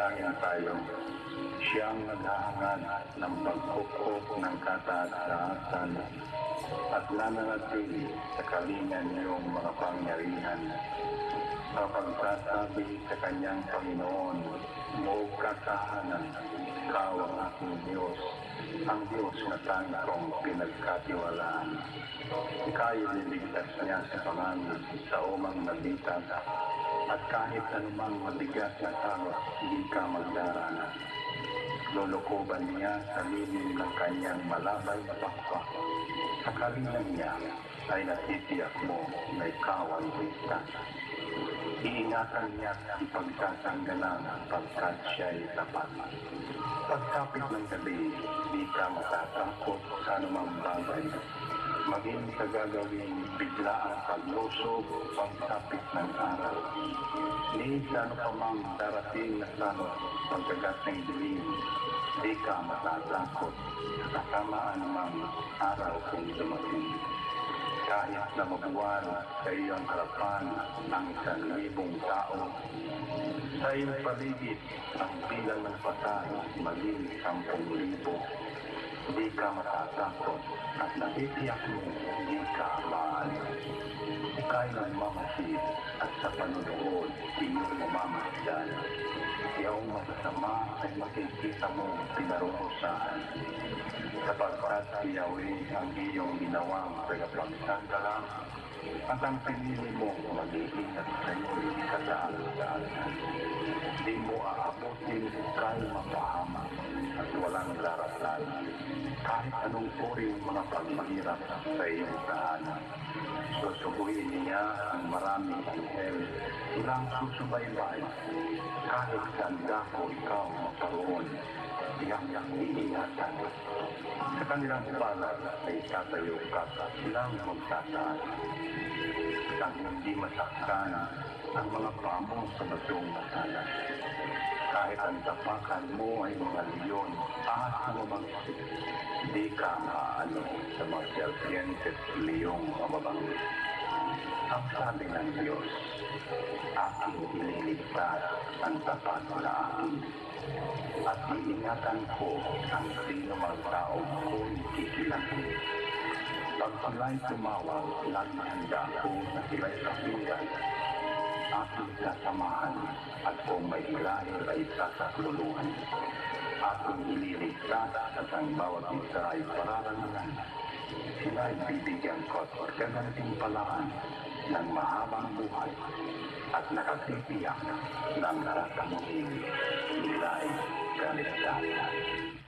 manalangin tayo. Siyang naghahangad ng pagkukop ng kataas-taasan at nananatili sa kalingan niyong mga pangyarihan. Kapagsasabi sa kanyang Panginoon, mo katahanan, ikaw ang aking Diyos, ang Diyos na tanging kong pinagkatiwalaan. Ika'y liligtas niya sa pangangit sa umang nabitag, at kahit anumang mabigat na tawag, hindi ka magdarana. Lulukoban niya sa lilim ng kanyang malabay na pakpak. Sa kalingan niya ay natitiyak mo na ikaw ay ligtas. Iingatan niya at ipagtatanggalan pagkat siya'y tapat. Pagkapit ng gabi, di ka matatakot sa anumang bagay. Maging sa gagawing bigla ang paglusog, pagkapit ng araw. Ni sa ano pa mang darating na salot, pagkagat ng dilim, di ka matatakot sa kasamaan mang araw kung dumating. Kahit na mabuwan sa iyong harapan ang 1,000 tao, sa iyong paligid ang bilang ng patay maging 10,000. Di ka matatakot at natitiyak mo di ka maalis. Ika'y nagmamasid at sa panunood iyong mamamasdan. Iyong masasama ay makikita mo pinaruhusahan. Sapagkat Yahweh ang iyong ginawang tagapagsandalang at ang pinili mo mag-iingat sa iyong kataas-taasan. Di mo aabutin kay mapahamak at walang darasal. Kahit anong uring mga pagmahirap sa iyong tahanan. Susubuhin niya ang maraming anghel, ilang susubaybay. Kahit saan dako ikaw maparoon, iyang iingatan. Sa kanilang palad ay tatayo ka at silang magtataas. Sang hindi masaktan ang mga pamo sa batong masalas. Kahit ang tapakan mo ay mga leon, ahas na mabangsik, di ka maaano sa mga serpientes leong mababangis. Ang sabi ng Diyos, aking ililigtas ang tapat na akin, at iingatan ko ang sino mang taong ako'y kikilahin. Pag sila'y tumawag, lagi handa ako na sila'y kapilan. Aking sasamahan at kung may hilahil ay sasakluluhan. Aking ililigtas at ang bawat isa ay pararangalan. Sila'y bibigyan ko at kagantimpalaan ng mahabang buhay at nakatitiyak ng naratanguhin nila'y kaligtasan.